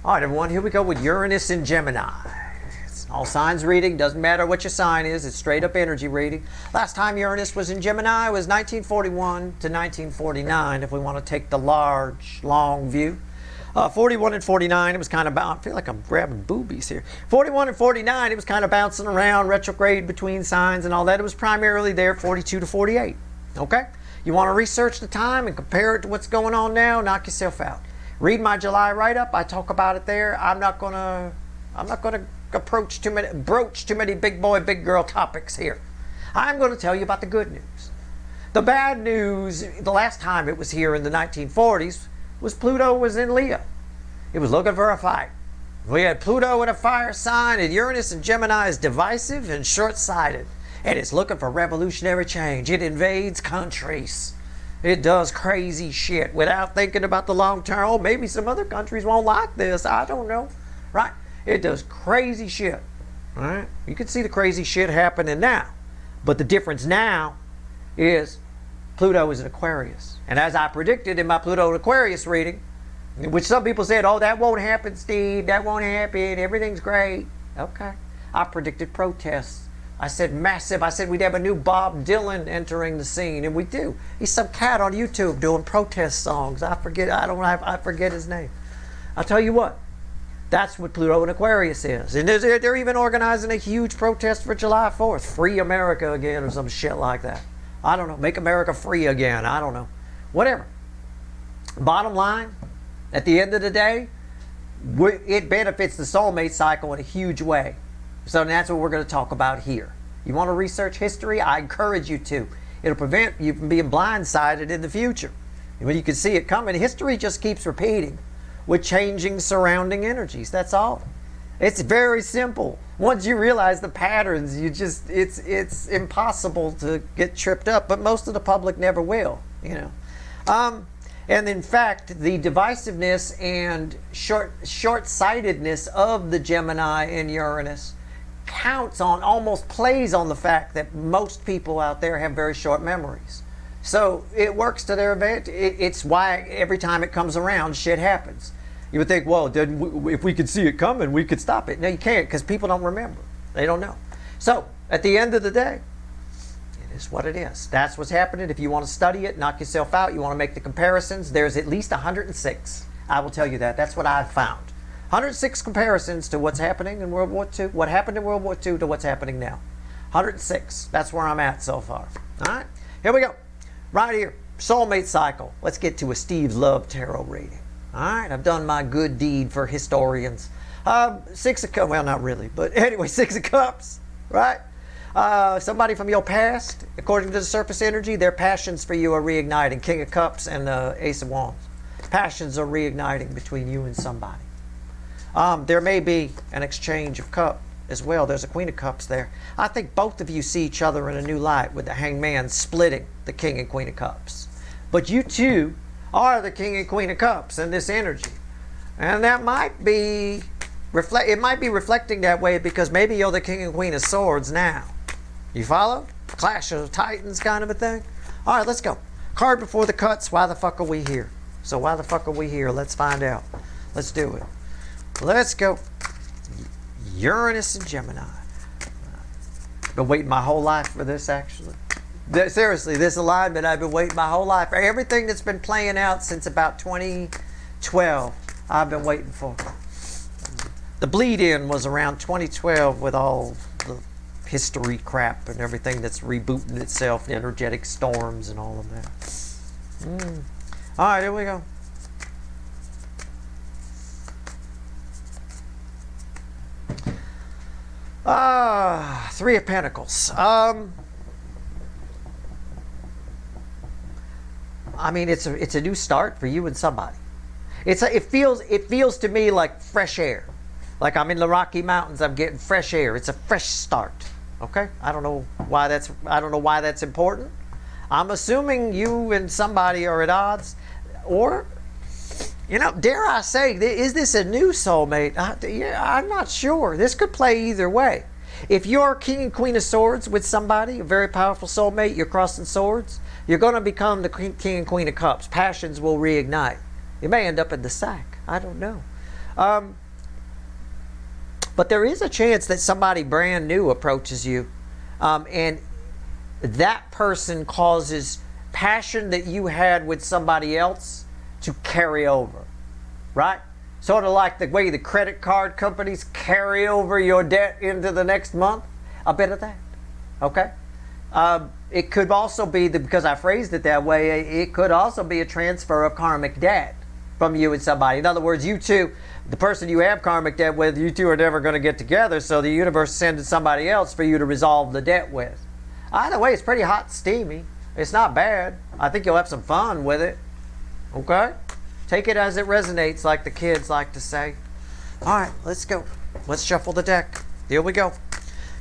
All right, everyone, here we go with Uranus and Gemini. It's all signs reading. Doesn't matter what your sign is. It's straight up energy reading. Last time Uranus was in Gemini was 1941 to 1949, if we want to take the large, long view. 41 and 49, it was kind of I feel like I'm grabbing boobies here. 41 and 49, it was kind of bouncing around, retrograde between signs and all that. It was primarily there 42 to 48. Okay? You want to research the time and compare it to what's going on now, knock yourself out. Read my July write-up. I talk about it there. I'm not gonna broach too many big boy, big girl topics here. I'm going to tell you about the good news. The bad news, the last time it was here in the 1940s, was Pluto was in Leo. It was looking for a fight. We had Pluto in a fire sign, and Uranus and Gemini is divisive and short-sighted. And it's looking for revolutionary change. It invades countries. It does crazy shit without thinking about the long term. Oh, maybe some other countries won't like this. I don't know. Right? It does crazy shit. Right? You can see the crazy shit happening now. But the difference now is Pluto is in Aquarius. And as I predicted in my Pluto and Aquarius reading, which some people said, oh, that won't happen, Steve. That won't happen. Everything's great. Okay. I predicted protests. I said massive. I said we'd have a new Bob Dylan entering the scene, and we do. He's some cat on YouTube doing protest songs. I forget his name. I'll tell you what. That's what Pluto and Aquarius is. And they're even organizing a huge protest for July 4th. Free America again or some shit like that. I don't know. Make America free again. I don't know. Whatever. Bottom line, at the end of the day, it benefits the soulmate cycle in a huge way. So that's what we're going to talk about here. You want to research history? I encourage you to. It'll prevent you from being blindsided in the future. When you can see it coming, history just keeps repeating with changing surrounding energies. That's all. It's very simple. Once you realize the patterns, it's impossible to get tripped up, but most of the public never will, you know. And in fact, the divisiveness and short-sightedness of the Gemini and Uranus almost plays on the fact that most people out there have very short memories. So it works to their advantage. It's why every time it comes around, shit happens. You would think, well, if we could see it coming, we could stop it. No, you can't, because people don't remember. They don't know. So at the end of the day, it is what it is. That's what's happening. If you want to study it, knock yourself out, you want to make the comparisons, there's at least 106. I will tell you that. That's what I've found. 106 comparisons to what's happening in World War II, what happened in World War II to what's happening now. 106. That's where I'm at so far. All right? Here we go. Right here. Soulmate cycle. Let's get to a Steve's Love Tarot reading. All right? I've done my good deed for historians. Six of Cups. Well, not really. But anyway, Six of Cups. Right? Somebody from your past, according to the surface energy, their passions for you are reigniting. King of Cups and the Ace of Wands. Passions are reigniting between you and somebody. There may be an exchange of cup as well. There's a Queen of Cups there. I think both of you see each other in a new light with the Hanged Man splitting the King and Queen of Cups. But you two are the King and Queen of Cups in this energy. And that might be reflecting that way because maybe you're the King and Queen of Swords now. You follow? Clash of Titans kind of a thing. All right, let's go. Card before the cuts. Why the fuck are we here? So why the fuck are we here? Let's find out. Let's do it. Let's go. Uranus and Gemini. I've been waiting my whole life for this, actually. Seriously, this alignment I've been waiting my whole life for. Everything that's been playing out since about 2012, I've been waiting for. The bleed-in was around 2012 with all the history crap and everything that's rebooting itself, energetic storms and all of that. All right, here we go. Three of Pentacles. I mean, it's a new start for you and somebody. It feels to me like fresh air. Like I'm in the Rocky Mountains, I'm getting fresh air. It's a fresh start. Okay? I don't know why that's important. I'm assuming you and somebody are at odds, or dare I say, is this a new soulmate? I'm not sure. This could play either way. If you're King and Queen of Swords with somebody, a very powerful soulmate, you're crossing swords, you're going to become the King and Queen of Cups. Passions will reignite. You may end up in the sack. I don't know. But there is a chance that somebody brand new approaches you, and that person causes passion that you had with somebody else to carry over, right? Sort of like the way the credit card companies carry over your debt into the next month. A bit of that, okay? It could also be, because I phrased it that way, it could also be a transfer of karmic debt from you and somebody. In other words, you two, the person you have karmic debt with, you two are never going to get together, so the universe sends somebody else for you to resolve the debt with. Either way, it's pretty hot and steamy. It's not bad. I think you'll have some fun with it. Okay? Take it as it resonates, like the kids like to say. All right, let's go. Let's shuffle the deck. Here we go.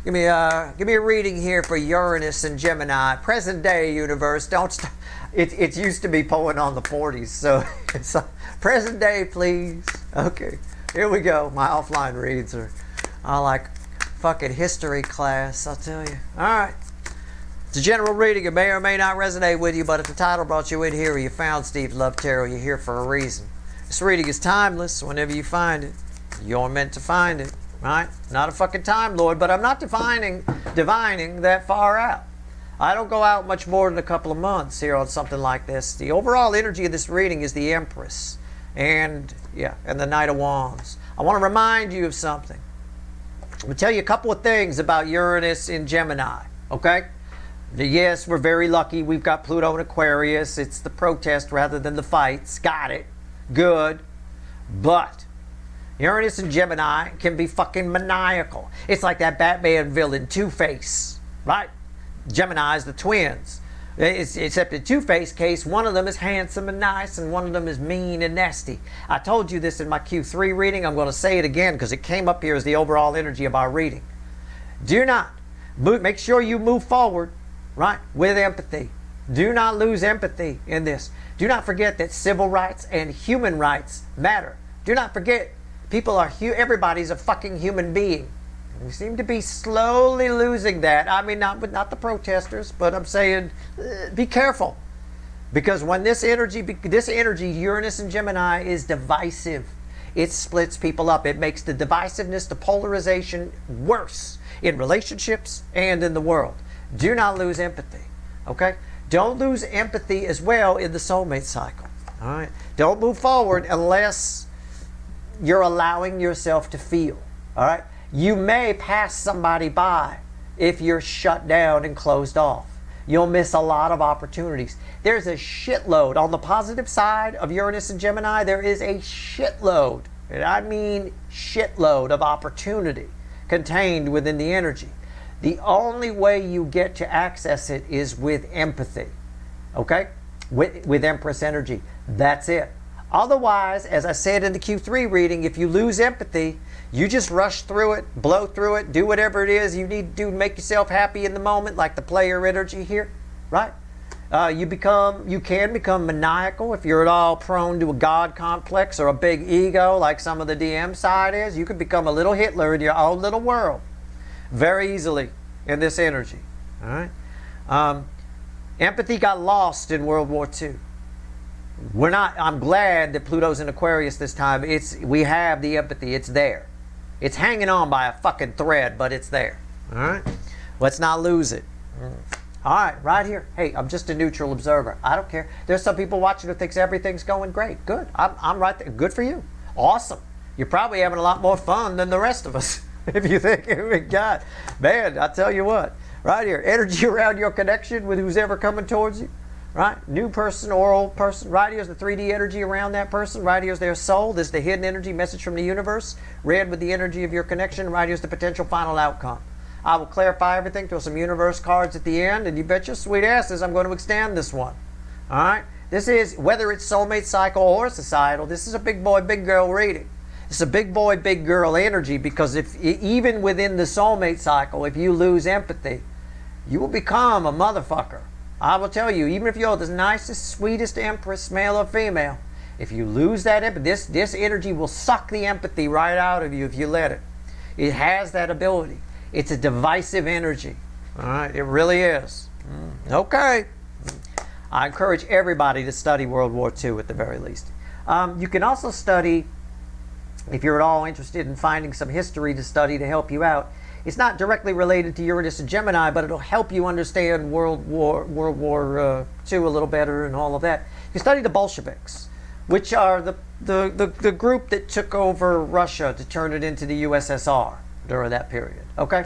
Give me a reading here for Uranus and Gemini. Present day universe. Don't stop. It used to be pulling on the 40s, so it's present day, please. Okay, here we go. My offline reads are like fucking history class, I'll tell you. All right. It's a general reading. It may or may not resonate with you, but if the title brought you in here or you found Steve's Love Tarot, you're here for a reason. This reading is timeless. Whenever you find it, you're meant to find it, right? Not a fucking Time Lord, but I'm not divining that far out. I don't go out much more than a couple of months here on something like this. The overall energy of this reading is the Empress and the Knight of Wands. I want to remind you of something. I'm going to tell you a couple of things about Uranus in Gemini, okay? Yes, we're very lucky. We've got Pluto in Aquarius. It's the protest rather than the fights. Got it. Good. But Uranus in Gemini can be fucking maniacal. It's like that Batman villain, Two-Face, right? Gemini's the twins. Except in Two-Face case, one of them is handsome and nice and one of them is mean and nasty. I told you this in my Q3 reading. I'm going to say it again because it came up here as the overall energy of our reading. Do not make sure you move forward, right, with empathy. Do not lose empathy in this. Do not forget that civil rights and human rights matter. Do not forget everybody's a fucking human being. We seem to be slowly losing that. I mean, not the protesters, but I'm saying be careful. Because when this energy, Uranus and Gemini, is divisive, it splits people up. It makes the divisiveness, the polarization worse in relationships and in the world. Do not lose empathy, okay? Don't lose empathy as well in the soulmate cycle, all right? Don't move forward unless you're allowing yourself to feel, all right? You may pass somebody by if you're shut down and closed off. You'll miss a lot of opportunities. There's a shitload. On the positive side of Uranus and Gemini, there is a shitload, and I mean shitload of opportunity contained within the energy. The only way you get to access it is with empathy, okay? With Empress energy. That's it. Otherwise, as I said in the Q3 reading, if you lose empathy, you just rush through it, blow through it, do whatever it is you need to do to make yourself happy in the moment, like the player energy here, right? You can become maniacal if you're at all prone to a God complex or a big ego like some of the DM side is. You can become a little Hitler in your own little world very easily in this energy, all right? Empathy got lost in World War II. I'm glad that Pluto's in Aquarius this time. We have the empathy. It's there. It's hanging on by a fucking thread, but it's there. All right? Let's not lose it. All right here. Hey, I'm just a neutral observer. I don't care. There's some people watching who thinks everything's going great. Good. I'm right there. Good for you. Awesome. You're probably having a lot more fun than the rest of us. If you think, oh my God. Man, I tell you what. Right here. Energy around your connection with who's ever coming towards you. Right? New person or old person. Right here's the 3D energy around that person. Right here's their soul. This is the hidden energy message from the universe. Red with the energy of your connection. Right here's the potential final outcome. I will clarify everything. Throw some universe cards at the end. And you bet your sweet asses I'm going to extend this one. Alright? This is, whether it's soulmate cycle or societal, this is a big boy, big girl reading. It's a big boy, big girl energy because even within the soulmate cycle, if you lose empathy, you will become a motherfucker. I will tell you, even if you're the nicest, sweetest empress, male or female, if you lose that empathy, this energy will suck the empathy right out of you if you let it. It has that ability. It's a divisive energy. All right, it really is. Okay. I encourage everybody to study World War II at the very least. You can also study if you're at all interested in finding some history to study to help you out. It's not directly related to Uranus and Gemini, but it'll help you understand World War II a little better and all of that. You study the Bolsheviks, which are the group that took over Russia to turn it into the USSR during that period. Okay?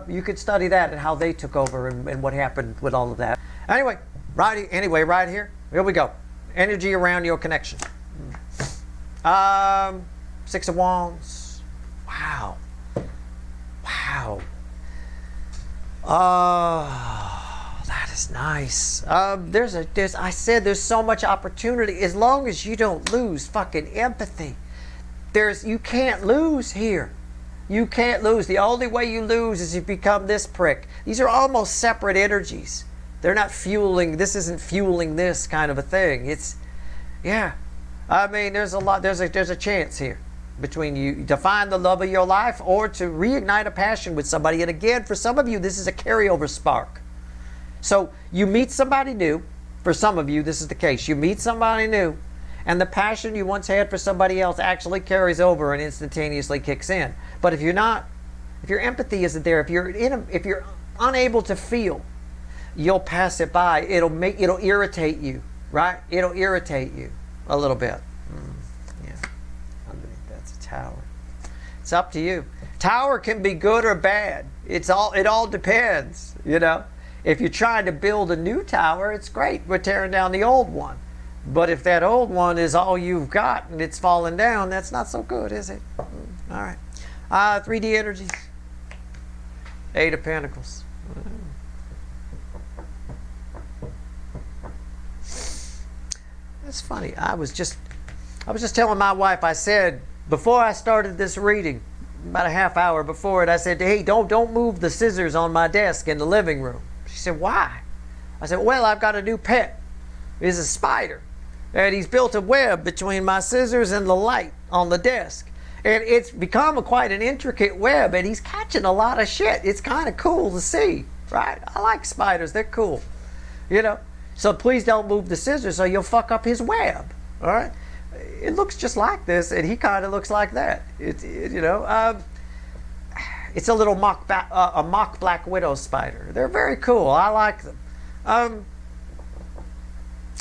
You could study that and how they took over and what happened with all of that. Anyway, right here we go. Energy around your connection. 6 of Wands. Wow. Wow. Oh, that is nice. I said there's so much opportunity as long as you don't lose fucking empathy. You can't lose here. You can't lose. The only way you lose is you become this prick. These are almost separate energies. They're not fueling. This isn't fueling this kind of a thing. Yeah. I mean, there's a chance here between you to find the love of your life or to reignite a passion with somebody. And again, for some of you, this is a carryover spark. So you meet somebody new. For some of you, this is the case. You meet somebody new, and the passion you once had for somebody else actually carries over and instantaneously kicks in. But if your empathy isn't there, if you're unable to feel, you'll pass it by. It'll irritate you, right? It'll irritate you a little bit. Yeah. Underneath that's a tower. It's up to you. Tower can be good or bad. It all depends, you know. If you're trying to build a new tower, it's great. We're tearing down the old one. But if that old one is all you've got and it's falling down, that's not so good, is it? All right. 3D energies. 8 of Pentacles. That's funny. I was just telling my wife, I said, before I started this reading, about a half hour before it, I said, hey, don't move the scissors on my desk in the living room. She said, why? I said, well, I've got a new pet. He's a spider. And he's built a web between my scissors and the light on the desk. And it's become quite an intricate web, and he's catching a lot of shit. It's kind of cool to see, right? I like spiders. They're cool, you know? So please don't move the scissors or you'll fuck up his web, all right? It looks just like this, and he kind of looks like that. It's a little mock black widow spider. They're very cool. I like them.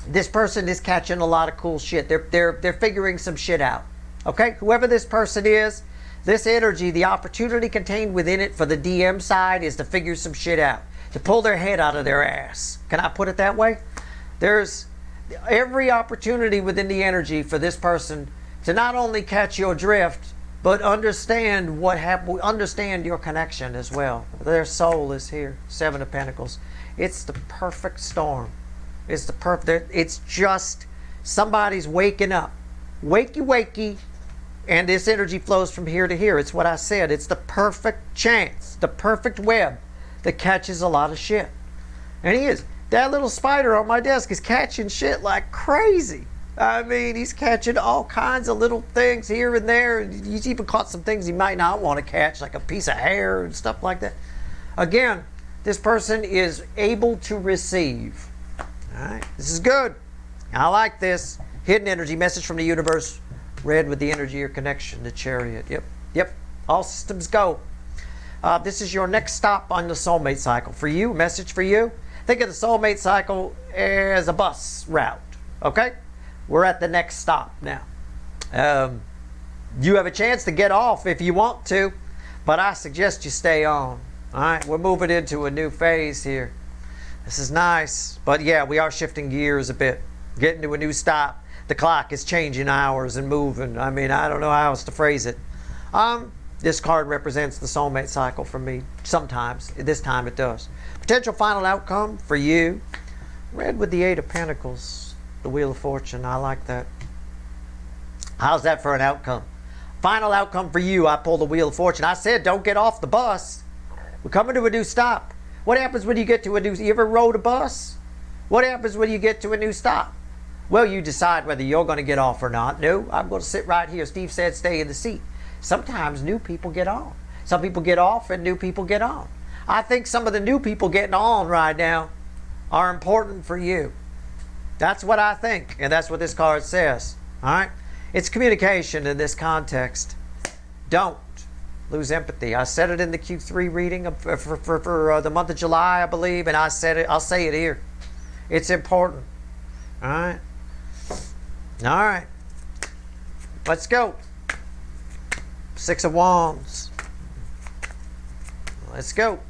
This person is catching a lot of cool shit. They're figuring some shit out. Okay, whoever this person is, this energy, the opportunity contained within it for the DM side is to figure some shit out, to pull their head out of their ass. Can I put it that way? There's every opportunity within the energy for this person to not only catch your drift, but understand what happened, understand your connection as well. Their soul is here. 7 of Pentacles. It's the perfect storm. It's just somebody's waking up. Wakey. And this energy flows from here to here. It's what I said. It's the perfect chance, the perfect web that catches a lot of shit. And he is. That little spider on my desk is catching shit like crazy. I mean, he's catching all kinds of little things here and there. He's even caught some things he might not want to catch, like a piece of hair and stuff like that. Again, this person is able to receive. All right, this is good. I like this. Hidden energy, message from the universe. Red with the energy or connection, the Chariot. Yep. All systems go. This is your next stop on the soulmate cycle. For you, message for you. Think of the soulmate cycle as a bus route. Okay? We're at the next stop now. You have a chance to get off if you want to, but I suggest you stay on. All right? We're moving into a new phase here. This is nice. But yeah, we are shifting gears a bit. Getting to a new stop. The clock is changing hours and moving. I mean, I don't know how else to phrase it. This card represents the soulmate cycle for me. Sometimes. This time it does. Potential final outcome for you. Red with the 8 of Pentacles. The Wheel of Fortune. I like that. How's that for an outcome? Final outcome for you. I pull the Wheel of Fortune. I said don't get off the bus. We're coming to a new stop. What happens when you get to a new... You ever rode a bus? What happens when you get to a new stop? Well, you decide whether you're going to get off or not. No, I'm going to sit right here. Steve said stay in the seat. Sometimes new people get on. Some people get off and new people get on. I think some of the new people getting on right now are important for you. That's what I think. And that's what this card says. All right? It's communication in this context. Don't lose empathy. I said it in the Q3 reading for the month of July, I believe, and I said it. I'll say it here. It's important. All right. All right. Let's go. Six of Wands. Let's go.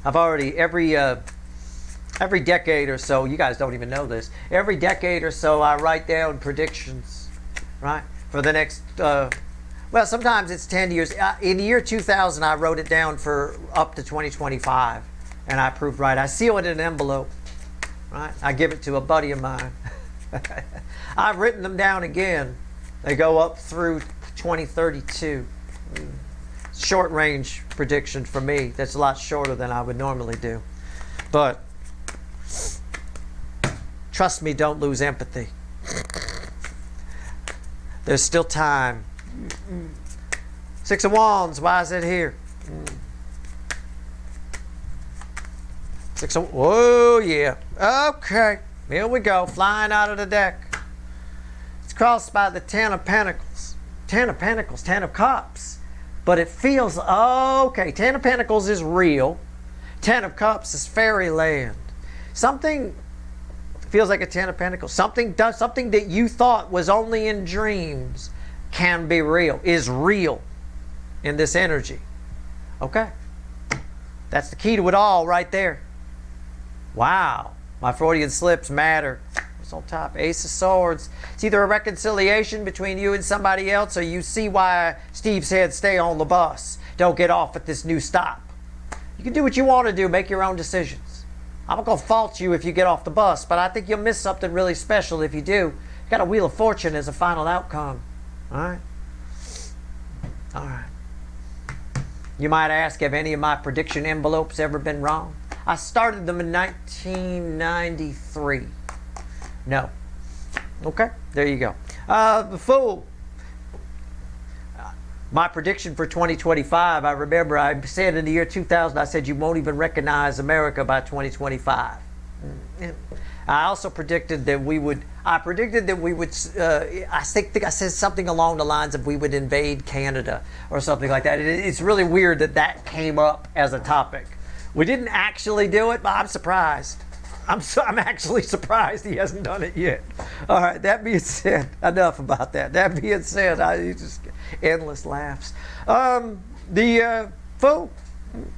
I've already, every decade or so, you guys don't even know this, every decade or so I write down predictions, right, for the next, well, sometimes it's 10 years. In the year 2000, I wrote it down for up to 2025, and I proved right. I seal it in an envelope, right? I give it to a buddy of mine. I've written them down again. They go up through 2032. Short range prediction for me. That's a lot shorter than I would normally do. But trust me, don't lose empathy. There's still time. Six of Wands, why is it here? Six of, oh yeah. Okay, here we go, flying out of the deck. It's crossed by the Ten of Pentacles. Ten of Pentacles, Ten of Cups. But it feels, okay, Ten of Pentacles is real. Ten of Cups is fairyland. Something feels like a Ten of Pentacles. Something that you thought was only in dreams can be real, is real in this energy. Okay? That's the key to it all right there. Wow. My Freudian slips matter. What's on top? Ace of Swords. It's either a reconciliation between you and somebody else, or you see why Steve said stay on the bus. Don't get off at this new stop. You can do what you want to do. Make your own decisions. I'm not going to fault you if you get off the bus, but I think you'll miss something really special if you do. You got a Wheel of Fortune as a final outcome. All right? All right. You might ask, have any of my prediction envelopes ever been wrong? I started them in 1993. No. Okay, there you go. The Fool. My prediction for 2025, I remember I said in the year 2000, I said you won't even recognize America by 2025. I also predicted that we would, I think I said something along the lines of we would invade Canada or something like that. It's really weird that that came up as a topic. We didn't actually do it, but I'm surprised. I'm actually surprised he hasn't done it yet. All right, that being said, enough about that. That being said, just endless laughs. The Fool,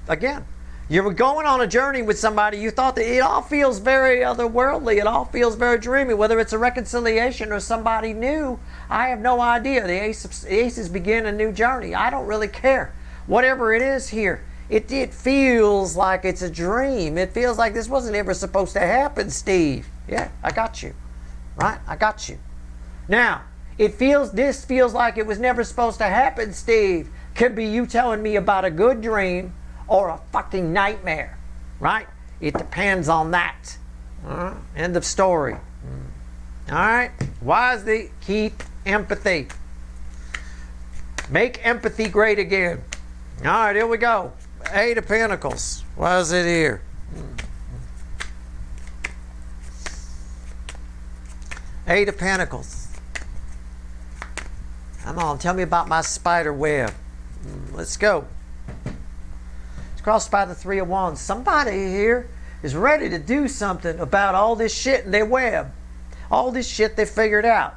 again, you were going on a journey with somebody, you thought that it all feels very otherworldly, it all feels very dreamy, whether it's a reconciliation or somebody new, I have no idea. The aces begin a new journey. I don't really care. Whatever it is here, it feels like it's a dream. It feels like this wasn't ever supposed to happen, Steve. Yeah, I got you. Right? I got you. Now, this feels like it was never supposed to happen, Steve. Could be you telling me about a good dream or a fucking nightmare. Right? It depends on that. End of story. All right? Wisely keep empathy. Make empathy great again. All right, here we go. Eight of Pentacles. Why is it here? Eight of Pentacles. Come on, tell me about my spider web. Let's go. It's crossed by the Three of Wands. Somebody here is ready to do something about all this shit in their web. All this shit they figured out.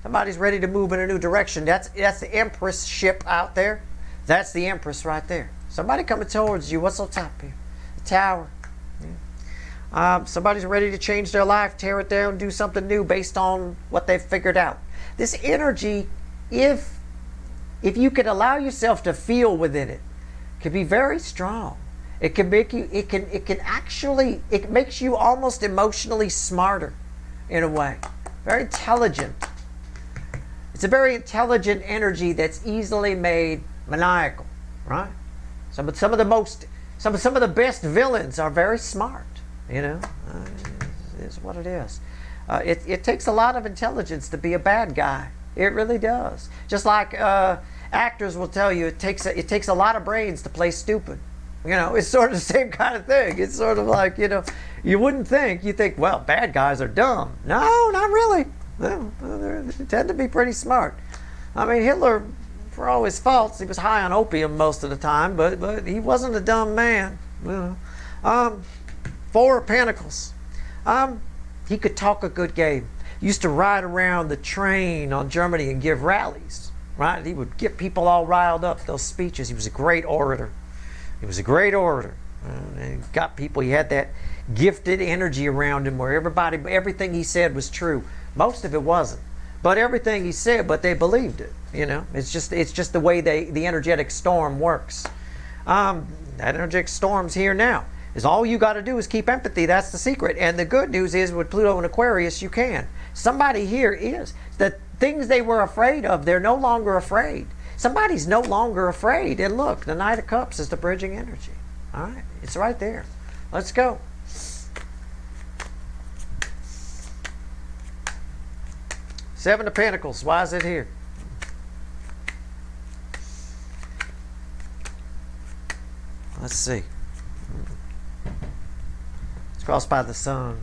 Somebody's ready to move in a new direction. That's the Empress ship out there. That's the Empress right there. Somebody coming towards you. What's on top here? The Tower. Somebody's ready to change their life, tear it down, do something new based on what they've figured out. This energy, if you could allow yourself to feel within it, can be very strong. It can make you. It makes you almost emotionally smarter, in a way. Very intelligent. It's a very intelligent energy that's easily made maniacal, right? Some of the best villains are very smart. You know, it's what it is. It takes a lot of intelligence to be a bad guy. It really does. Just like Actors will tell you it takes a lot of brains to play stupid. You know, it's sort of the same kind of thing. It's sort of like, you know, you wouldn't think. You think, well, bad guys are dumb. No, not really. No, they tend to be pretty smart. I mean, Hitler, for all his faults, he was high on opium most of the time, but he wasn't a dumb man. You know. Four of Pentacles. He could talk a good game. Used to ride around the train on Germany and give rallies. Right? He would get people all riled up. Those speeches. He was a great orator. He was a great orator. And he got people. He had that gifted energy around him where everything he said was true. Most of it wasn't, but everything he said, but they believed it. You know, it's just the way the energetic storm works. That energetic storm's here now. Is all you got to do is keep empathy. That's the secret. And the good news is with Pluto and Aquarius, you can. Somebody here is. The things they were afraid of, they're no longer afraid. Somebody's no longer afraid. And look, the Knight of Cups is the bridging energy. All right, it's right there. Let's go. Seven of Pentacles. Why is it here? Let's see. It's crossed by the sun.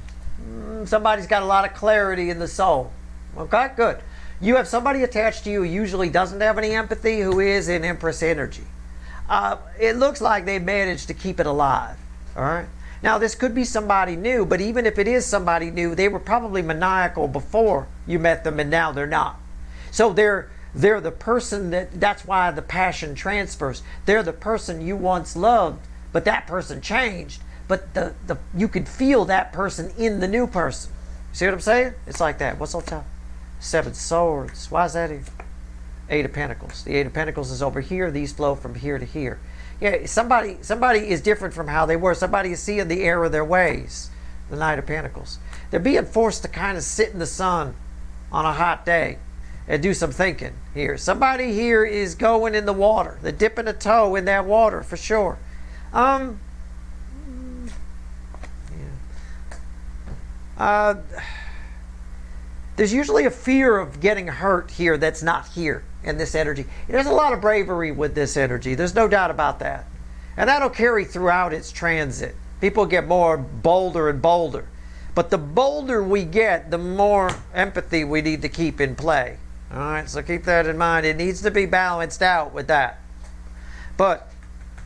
Somebody's got a lot of clarity in the soul. Okay, good. You have somebody attached to you who usually doesn't have any empathy, who is in Empress energy. It looks like they managed to keep it alive. All right. Now, this could be somebody new, but even if it is somebody new, they were probably maniacal before you met them, and now they're not. So they're the person that's why the passion transfers. They're the person you once loved, but that person changed. But you could feel that person in the new person. See what I'm saying? It's like that. What's on top? Seven Swords. Why is that here? Eight of Pentacles. The Eight of Pentacles is over here. These flow from here to here. Yeah, somebody is different from how they were. Somebody is seeing the error of their ways. The Knight of Pentacles. They're being forced to kind of sit in the sun on a hot day and do some thinking here. Somebody here is going in the water. They're dipping a toe in that water for sure. There's usually a fear of getting hurt here that's not here in this energy. There's a lot of bravery with this energy. There's no doubt about that. And that'll carry throughout its transit. People get more bolder and bolder. But the bolder we get, the more empathy we need to keep in play. All right, so keep that in mind. It needs to be balanced out with that. But,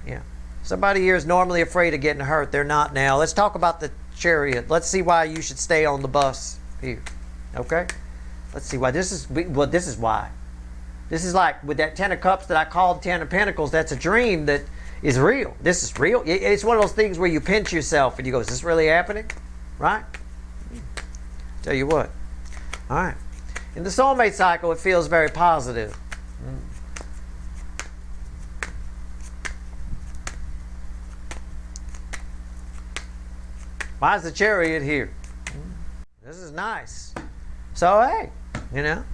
yeah, somebody here is normally afraid of getting hurt. They're not now. Let's talk about the Chariot. Let's see why you should stay on the bus here. Okay? Let's see why. This is why. This is like with that Ten of Cups that I called Ten of Pentacles. That's a dream that is real. This is real. It's one of those things where you pinch yourself and you go, is this really happening? Right? Tell you what. All right. In the soulmate cycle, it feels very positive. Why is the Chariot here? This is nice. So, hey, you know.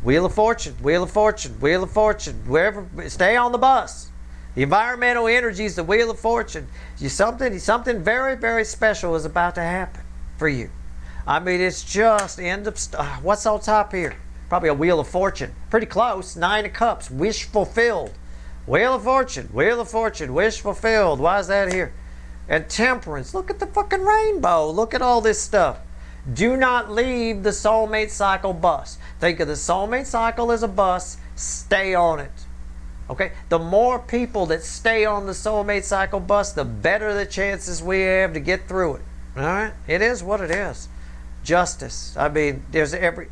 Wheel of Fortune, Wheel of Fortune, Wheel of Fortune. Wherever, stay on the bus. The environmental energy is the Wheel of Fortune. Something very, very special is about to happen for you. I mean, it's just end of what's on top here? Probably a Wheel of Fortune. Pretty close. Nine of Cups. Wish fulfilled. Wheel of Fortune. Wheel of Fortune. Wish fulfilled. Why is that here? And Temperance. Look at the fucking rainbow. Look at all this stuff. Do not leave the soulmate cycle bus. Think of the soulmate cycle as a bus. Stay on it. Okay? The more people that stay on the soulmate cycle bus, the better the chances we have to get through it. All right? It is what it is. Justice. I mean,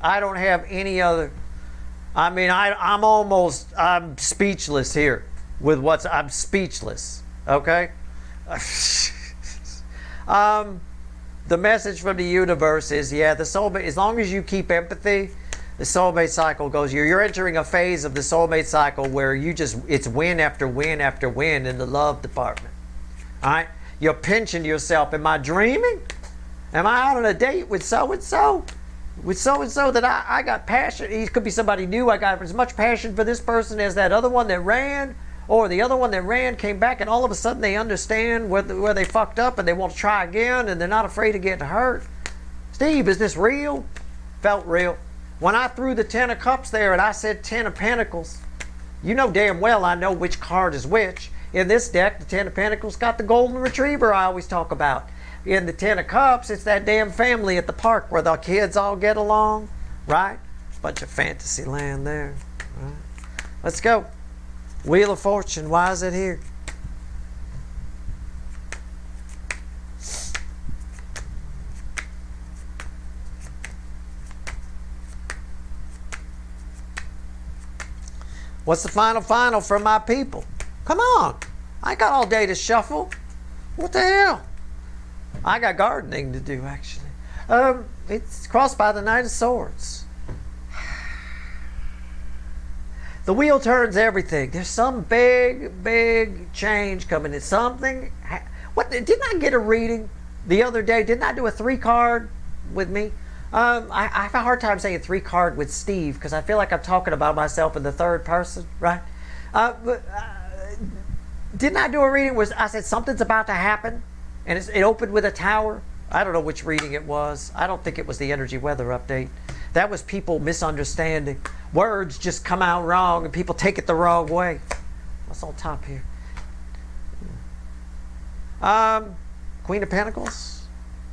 I don't have any other. I mean, I'm speechless here with I'm speechless. Okay? The message from the universe is, yeah, the soulmate, as long as you keep empathy, the soulmate cycle goes. You're entering a phase of the soulmate cycle where it's win after win after win in the love department. All right? You're pinching yourself. Am I dreaming? Am I out on a date with so-and-so? With so-and-so that I got passion. He could be somebody new. I got as much passion for this person as that other one that ran. Or the other one that ran came back and all of a sudden they understand where they fucked up and they want to try again and they're not afraid of getting hurt. Steve, is this real? Felt real. When I threw the 10 of Cups there and I said 10 of Pentacles, you know damn well I know which card is which. In this deck, the 10 of Pentacles got the golden retriever I always talk about. In the 10 of Cups, it's that damn family at the park where the kids all get along, right? Bunch of fantasy land there. Right? Let's go. Wheel of Fortune, why is it here? What's the final for my people? Come on. I ain't got all day to shuffle. What the hell? I got gardening to do, actually. It's crossed by the Knight of Swords. The wheel turns everything. There's some big change coming in. Something. What? Didn't I get a reading the other day? Didn't I do a 3-card with me? I have a hard time saying 3-card with Steve because I feel like I'm talking about myself in the third person, right? Didn't I do a reading where I said something's about to happen and it opened with a tower? I don't know which reading it was. I don't think it was the energy weather update. That was people misunderstanding. Words just come out wrong and people take it the wrong way. What's on top here? Queen of Pentacles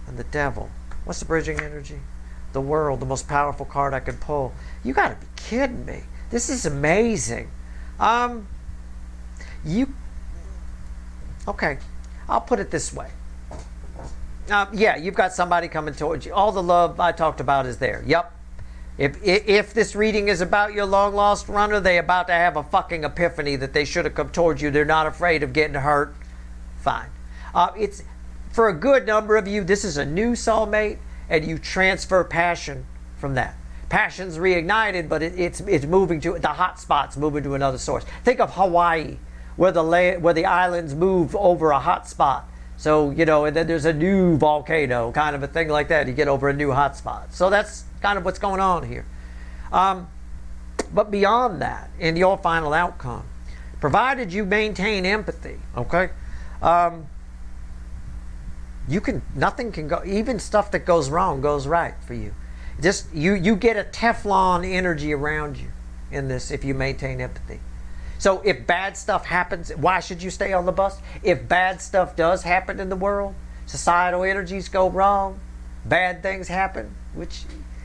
and the Devil. What's the bridging energy? The World, the most powerful card I could pull. You gotta be kidding me. This is amazing. Okay, I'll put it this way. Yeah, you've got somebody coming towards you. All the love I talked about is there. Yep. If this reading is about your long-lost runner, they're about to have a fucking epiphany that they should have come towards you. They're not afraid of getting hurt. Fine. It's for a good number of you, this is a new soulmate, and you transfer passion from that. Passion's reignited, but it's moving to the hot spot's moving to another source. Think of Hawaii, where the islands move over a hot spot. So, you know, and then there's a new volcano, kind of a thing like that. You get over a new hot spot. So that's kind of what's going on here. But beyond that, in your final outcome, provided you maintain empathy, okay, nothing can go, even stuff that goes wrong goes right for you. Just you get a Teflon energy around you in this if you maintain empathy. So if bad stuff happens, why should you stay on the bus? If bad stuff does happen in the world, societal energies go wrong, bad things happen, which,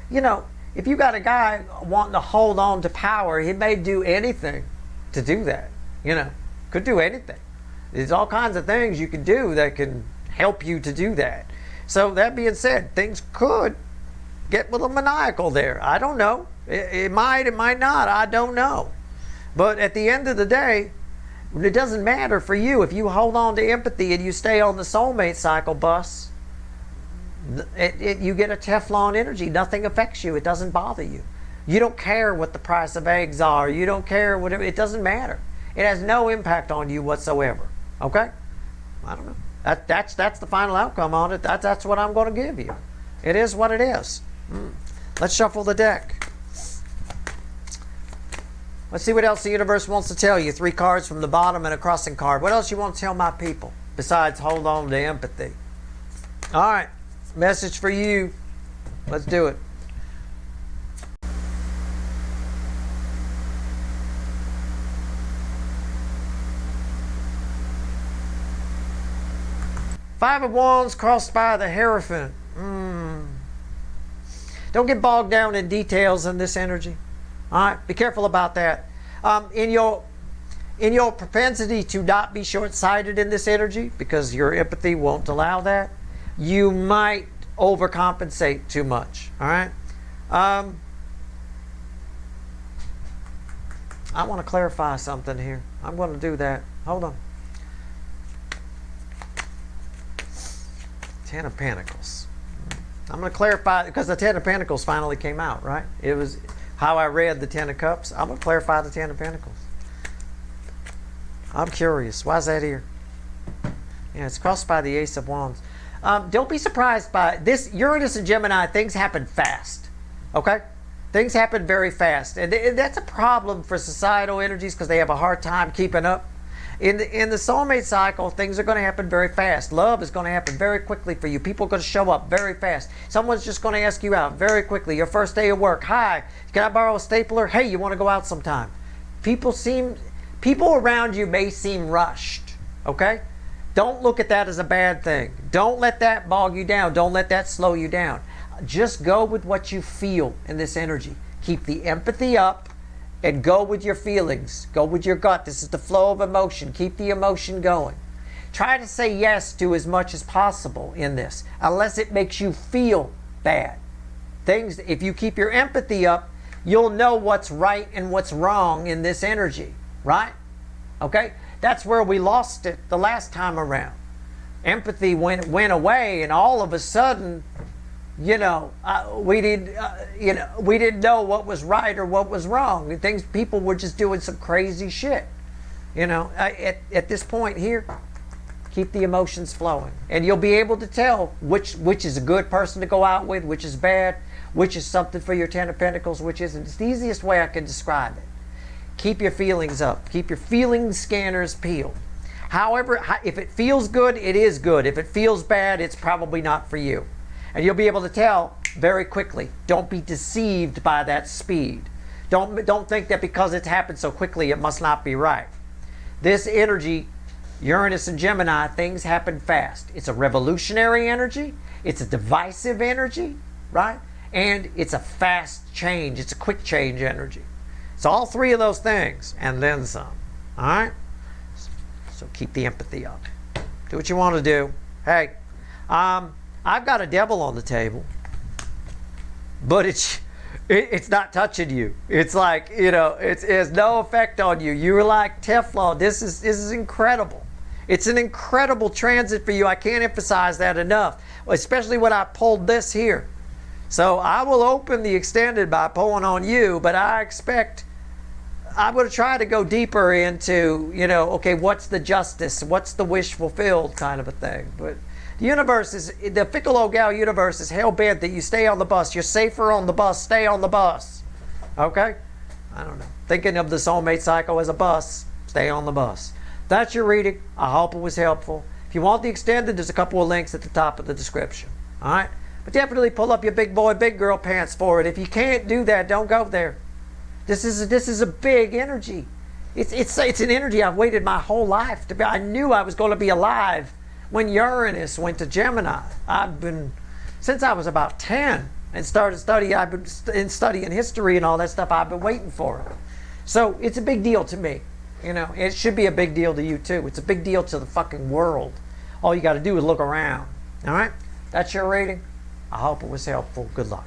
you know, if you got a guy wanting to hold on to power, he may do anything to do that. You know, could do anything. There's all kinds of things you can do that can help you to do that. So that being said, things could get a little maniacal there. I don't know. It might not. I don't know. But at the end of the day, it doesn't matter for you. If you hold on to empathy and you stay on the soulmate cycle bus, you get a Teflon energy. Nothing affects you. It doesn't bother you. You don't care what the price of eggs are. You don't care whatever. It doesn't matter. It has no impact on you whatsoever. Okay? I don't know. That's the final outcome on it. That's what I'm going to give you. It is what it is. Let's shuffle the deck. Let's see what else the universe wants to tell you. 3 cards from the bottom and a crossing card. What else you want to tell my people besides hold on to empathy? All right. Message for you. Let's do it. Five of Wands crossed by the Hierophant. Don't get bogged down in details in this energy. All right, be careful about that. In your propensity to not be short-sighted in this energy, because your empathy won't allow that, you might overcompensate too much. All right. I want to clarify something here. I'm going to do that. Hold on. 10 of Pentacles. I'm going to clarify, because the 10 of Pentacles finally came out, right? It was how I read the 10 of Cups. I'm going to clarify the 10 of Pentacles. I'm curious. Why is that here? Yeah, it's crossed by the Ace of Wands. Don't be surprised by this. Uranus and Gemini, things happen fast. Okay? Things happen very fast. And that's a problem for societal energies because they have a hard time keeping up. In the soulmate cycle, things are going to happen very fast. Love is going to happen very quickly for you. People are going to show up very fast. Someone's just going to ask you out very quickly. Your first day of work. Hi, can I borrow a stapler? Hey, you want to go out sometime? People around you may seem rushed. Okay? Don't look at that as a bad thing. Don't let that bog you down. Don't let that slow you down. Just go with what you feel in this energy. Keep the empathy up. And go with your feelings. Go with your gut. This is the flow of emotion. Keep the emotion going. Try to say yes to as much as possible in this, unless it makes you feel bad. If you keep your empathy up, you'll know what's right and what's wrong in this energy, right? Okay? That's where we lost it the last time around. Empathy went away, and all of a sudden, we didn't know what was right or what was wrong. People were just doing some crazy shit. At this point here, keep the emotions flowing, and you'll be able to tell which is a good person to go out with, which is bad, which is something for your Ten of Pentacles, which isn't. It's the easiest way I can describe it. Keep your feelings up. Keep your feeling scanners peeled. However, if it feels good, it is good. If it feels bad, it's probably not for you. And you'll be able to tell very quickly. Don't be deceived by that speed. Don't think that because it's happened so quickly, it must not be right. This energy, Uranus and Gemini, things happen fast. It's a revolutionary energy. It's a divisive energy, right? And it's a fast change. It's a quick change energy. It's all three of those things and then some. All right? So keep the empathy up. Do what you want to do. Hey, I've got a devil on the table, but it's not touching you. It's like, it has no effect on you. You're like Teflon. This is incredible. It's an incredible transit for you. I can't emphasize that enough, especially when I pulled this here. So I will open the extended by pulling on you, but I'm going to try to go deeper into, okay, what's the justice? What's the wish fulfilled kind of a thing? But the Piccolo Gal universe is hell-bent that you stay on the bus. You're safer on the bus. Stay on the bus. Okay? I don't know. Thinking of the soulmate cycle as a bus, stay on the bus. That's your reading. I hope it was helpful. If you want the extended, there's a couple of links at the top of the description. All right? But definitely pull up your big boy, big girl pants for it. If you can't do that, don't go there. This is a big energy. It's an energy I've waited my whole life to be. I knew I was going to be alive when Uranus went to Gemini. Since I was about 10 and started studying, I've been studying history and all that stuff, I've been waiting for it. So it's a big deal to me. It should be a big deal to you too. It's a big deal to the fucking world. All you got to do is look around. All right? That's your reading. I hope it was helpful. Good luck.